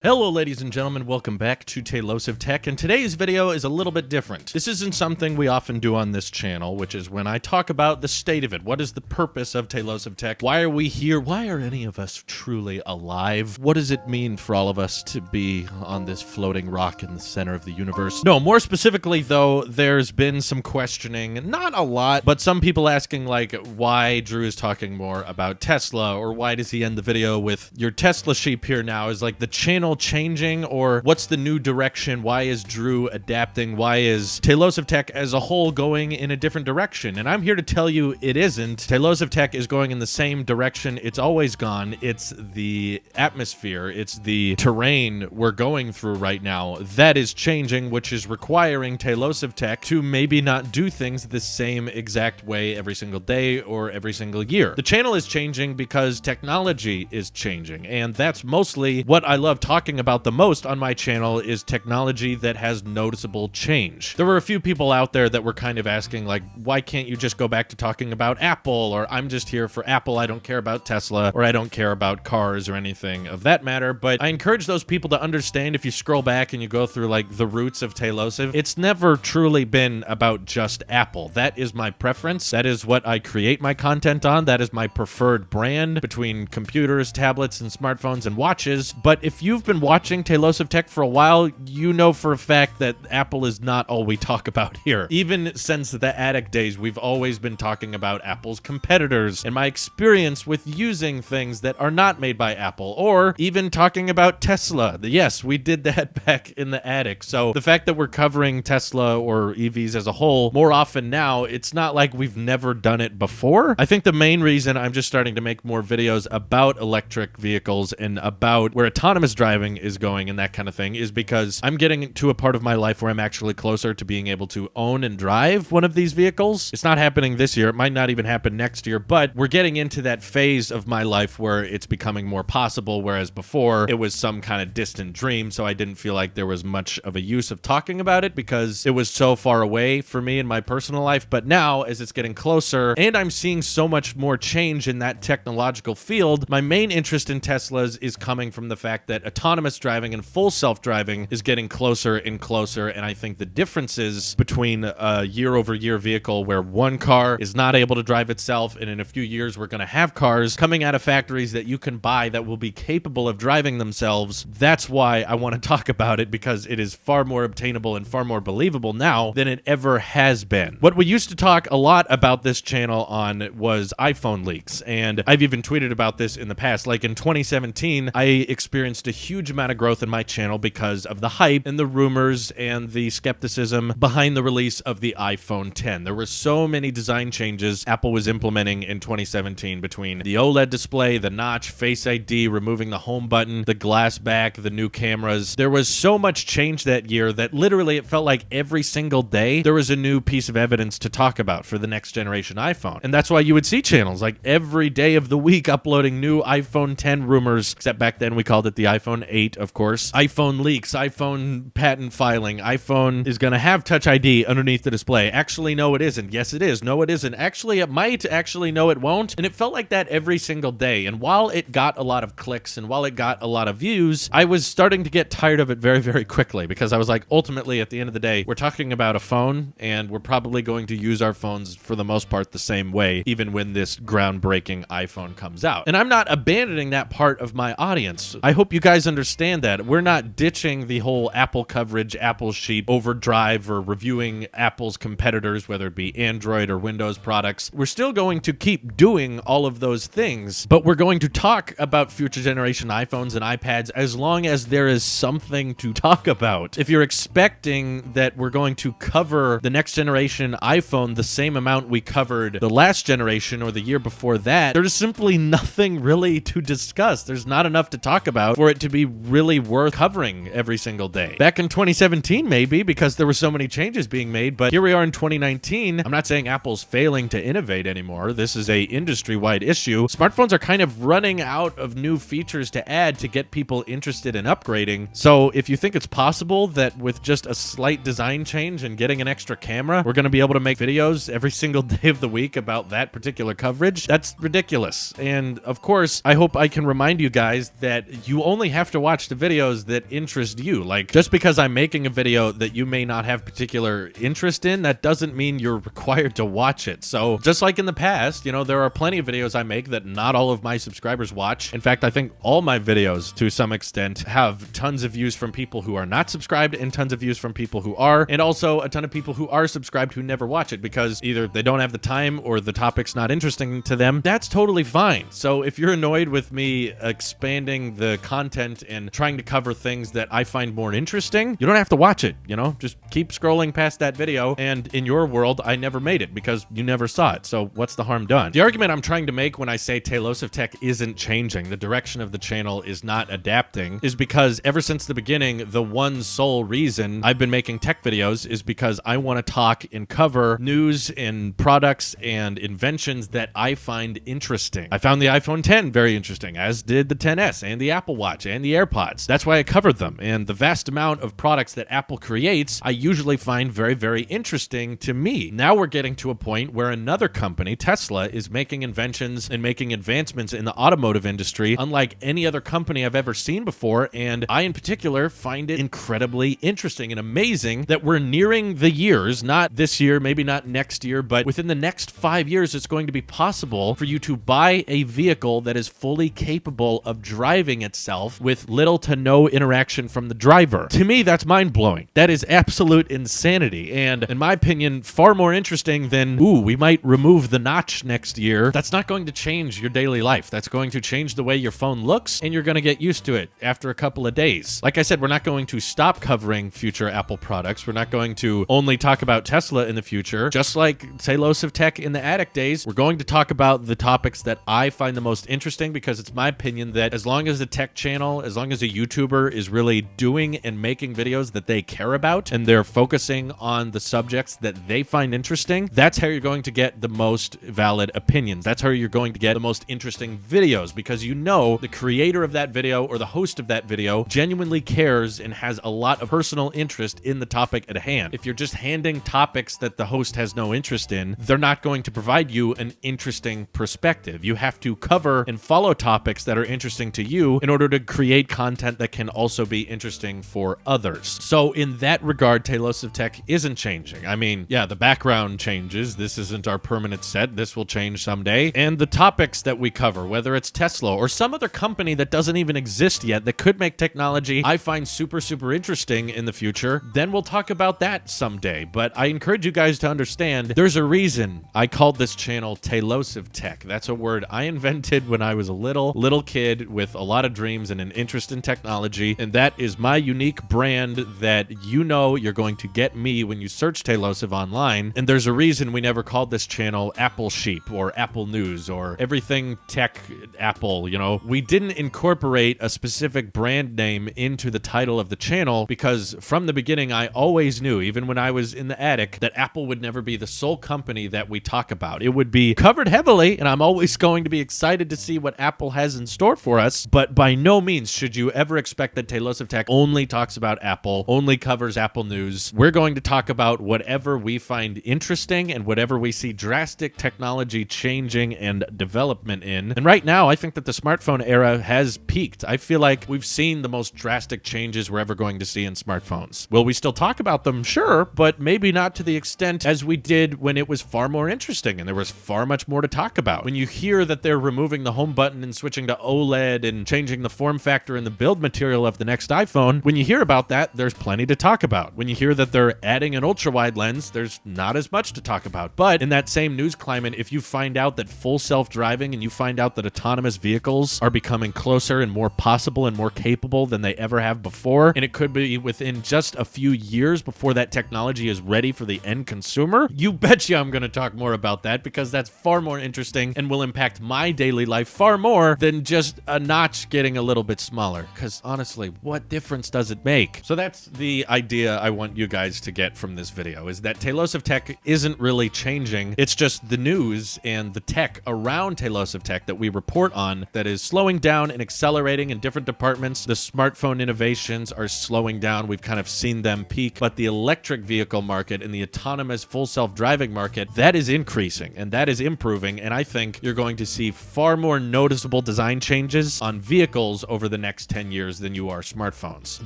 Hello ladies and gentlemen, welcome back to Tailosive Tech, and today's video is a little bit different. This isn't something we often do on this channel, which is when I talk about the state of it. What is the purpose of Tailosive Tech? Why are we here? Why are any of us truly alive? What does it mean for all of us to be on this floating rock in the center of the universe? No, more specifically though, there's been some questioning, not a lot, but some people asking like why Drew is talking more about Tesla, or why does he end the video with your Tesla sheep here now? Is like the channel changing, or what's the new direction? Why is Drew adapting? Why is Tailosive Tech as a whole going in a different direction? And I'm here to tell you it isn't. Tailosive Tech is going in the same direction it's always gone. It's the atmosphere, it's the terrain we're going through right now that is changing, which is requiring Tailosive Tech to maybe not do things the same exact way every single day or every single year. The channel is changing because technology is changing, and that's mostly what I love talking about the most on my channel, is technology that has noticeable change. There were a few people out there that were kind of asking like, why can't you just go back to talking about Apple, or I'm just here for Apple, I don't care about Tesla, or I don't care about cars or anything of that matter. But I encourage those people to understand, if you scroll back and you go through like the roots of Tailosive, it's never truly been about just Apple. That is my preference. That is what I create my content on. That is my preferred brand between computers, tablets, and smartphones and watches. But if you've been watching Tailosive Tech for a while, you know for a fact that Apple is not all we talk about here. Even since the Attic days, we've always been talking about Apple's competitors and my experience with using things that are not made by Apple, or even talking about Tesla. Yes, we did that back in the Attic. So the fact that we're covering Tesla or EVs as a whole more often now, it's not like we've never done it before. I think the main reason I'm just starting to make more videos about electric vehicles and about where autonomous driving is going and that kind of thing is because I'm getting to a part of my life where I'm actually closer to being able to own and drive one of these vehicles. It's not happening this year. It might not even happen next year, but we're getting into that phase of my life where it's becoming more possible, whereas before it was some kind of distant dream, so I didn't feel like there was much of a use of talking about it because it was so far away for me in my personal life. But now, as it's getting closer and I'm seeing so much more change in that technological field, my main interest in Teslas is coming from the fact that autonomous driving and full self-driving is getting closer and closer, and I think the differences between a year-over-year vehicle where one car is not able to drive itself, and in a few years we're going to have cars coming out of factories that you can buy that will be capable of driving themselves. That's why I want to talk about it, because it is far more obtainable and far more believable now than it ever has been. What we used to talk a lot about this channel on was iPhone leaks, and I've even tweeted about this in the past. Like in 2017, I experienced a huge amount of growth in my channel because of the hype and the rumors and the skepticism behind the release of the iPhone X. There were so many design changes Apple was implementing in 2017, between the OLED display, the notch, Face ID, removing the home button, the glass back, the new cameras. There was so much change that year that literally it felt like every single day there was a new piece of evidence to talk about for the next generation iPhone. And that's why you would see channels like every day of the week uploading new iPhone X rumors, except back then we called it the iPhone 8, of course. iPhone leaks, iPhone patent filing, iPhone is going to have Touch ID underneath the display. Actually, no, it isn't. Yes, it is. No, it isn't. Actually, it might. Actually, no, it won't. And it felt like that every single day. And while it got a lot of clicks and while it got a lot of views, I was starting to get tired of it very, very quickly, because I was like, ultimately, at the end of the day, we're talking about a phone, and we're probably going to use our phones for the most part the same way, even when this groundbreaking iPhone comes out. And I'm not abandoning that part of my audience. I hope you guys understand that. We're not ditching the whole Apple coverage, Apple sheep, overdrive, or reviewing Apple's competitors, whether it be Android or Windows products. We're still going to keep doing all of those things, but we're going to talk about future generation iPhones and iPads as long as there is something to talk about. If you're expecting that we're going to cover the next generation iPhone the same amount we covered the last generation or the year before that, there's simply nothing really to discuss. There's not enough to talk about for it to be really worth covering every single day. Back in 2017, maybe, because there were so many changes being made, but here we are in 2019. I'm not saying Apple's failing to innovate anymore. This is a industry-wide issue. Smartphones are kind of running out of new features to add to get people interested in upgrading. So if you think it's possible that with just a slight design change and getting an extra camera, we're going to be able to make videos every single day of the week about that particular coverage, that's ridiculous. And of course, I hope I can remind you guys that you only have have to watch the videos that interest you. Like, just because I'm making a video that you may not have particular interest in, that doesn't mean you're required to watch it. So just like in the past, you know, there are plenty of videos I make that not all of my subscribers watch. In fact, I think all my videos to some extent have tons of views from people who are not subscribed and tons of views from people who are, and also a ton of people who are subscribed who never watch it because either they don't have the time or the topic's not interesting to them. That's totally fine. So if you're annoyed with me expanding the content and trying to cover things that I find more interesting, you don't have to watch it, you know? Just keep scrolling past that video, and in your world, I never made it because you never saw it, so what's the harm done? The argument I'm trying to make when I say Tailosive Tech isn't changing, the direction of the channel is not adapting, is because ever since the beginning, the one sole reason I've been making tech videos is because I want to talk and cover news and products and inventions that I find interesting. I found the iPhone X very interesting, as did the XS and the Apple Watch and the AirPods. That's why I covered them, and the vast amount of products that Apple creates, I usually find very, very interesting to me. Now we're getting to a point where another company, Tesla, is making inventions and making advancements in the automotive industry unlike any other company I've ever seen before, and I in particular find it incredibly interesting and amazing that we're nearing the years, not this year, maybe not next year, but within the next 5 years, it's going to be possible for you to buy a vehicle that is fully capable of driving itself with little to no interaction from the driver. To me, that's mind-blowing. That is absolute insanity, and in my opinion, far more interesting than, ooh, we might remove the notch next year. That's not going to change your daily life. That's going to change the way your phone looks, and you're going to get used to it after a couple of days. Like I said, we're not going to stop covering future Apple products. We're not going to only talk about Tesla in the future. Just like Tailosive Tech in the Attic days, we're going to talk about the topics that I find the most interesting, because it's my opinion that as long as the tech channel, as long as a YouTuber is really doing and making videos that they care about, and they're focusing on the subjects that they find interesting, that's how you're going to get the most valid opinions. That's how you're going to get the most interesting videos, because you know the creator of that video or the host of that video genuinely cares and has a lot of personal interest in the topic at hand. If you're just handing topics that the host has no interest in, they're not going to provide you an interesting perspective. You have to cover and follow topics that are interesting to you in order to create content that can also be interesting for others. So in that regard, Tailosive Tech isn't changing. I mean, yeah, the background changes. This isn't our permanent set. This will change someday. And the topics that we cover, whether it's Tesla or some other company that doesn't even exist yet that could make technology I find super, super interesting in the future, then we'll talk about that someday. But I encourage you guys to understand there's a reason I called this channel Tailosive Tech. That's a word I invented when I was a little kid with a lot of dreams and an interest in technology, and that is my unique brand that you know you're going to get me when you search Tailosive online. And there's a reason we never called this channel Apple Sheep or Apple News or everything tech Apple, you know. We didn't incorporate a specific brand name into the title of the channel because from the beginning I always knew, even when I was in the attic, that Apple would never be the sole company that we talk about. It would be covered heavily, and I'm always going to be excited to see what Apple has in store for us, but by no means should you ever expect that Tailosive Tech only talks about Apple, only covers Apple news. We're going to talk about whatever we find interesting and whatever we see drastic technology changing and development in. And right now, I think that the smartphone era has peaked. I feel like we've seen the most drastic changes we're ever going to see in smartphones. Will we still talk about them? Sure, but maybe not to the extent as we did when it was far more interesting and there was far much more to talk about. When you hear that they're removing the home button and switching to OLED and changing the form factor and the build material of the next iPhone, when you hear about that, there's plenty to talk about. When you hear that they're adding an ultra-wide lens, there's not as much to talk about. But in that same news climate, if you find out that full self-driving and you find out that autonomous vehicles are becoming closer and more possible and more capable than they ever have before, and it could be within just a few years before that technology is ready for the end consumer, you betcha I'm going to talk more about that, because that's far more interesting and will impact my daily life far more than just a notch getting a little bit smaller. Because honestly, what difference does it make? So that's the idea I want you guys to get from this video, is that Tailosive Tech isn't really changing. It's just the news and the tech around Tailosive Tech that we report on that is slowing down and accelerating in different departments. The smartphone innovations are slowing down. We've kind of seen them peak, but the electric vehicle market and the autonomous full self-driving market, that is increasing and that is improving. And I think you're going to see far more noticeable design changes on vehicles over the the next 10 years than you are smartphones.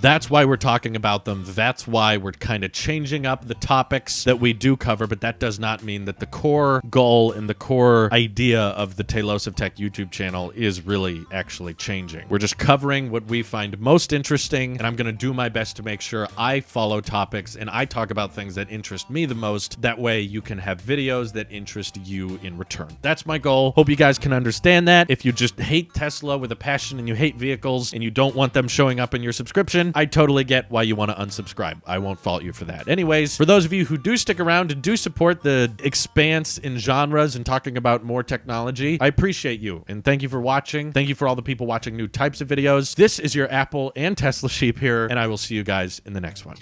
That's why we're talking about them. That's why we're kind of changing up the topics that we do cover, but that does not mean that the core goal and the core idea of the Talos of Tech YouTube channel is really actually changing. We're just covering what we find most interesting, and I'm going to do my best to make sure I follow topics and I talk about things that interest me the most. That way you can have videos that interest you in return. That's my goal. Hope you guys can understand that. If you just hate Tesla with a passion and you hate vehicles and you don't want them showing up in your subscription, I totally get why you want to unsubscribe. I won't fault you for that. Anyways, for those of you who do stick around and do support the expanse in genres and talking about more technology, I appreciate you. And thank you for watching. Thank you for all the people watching new types of videos. This is your Apple and Tesla sheep here, and I will see you guys in the next one.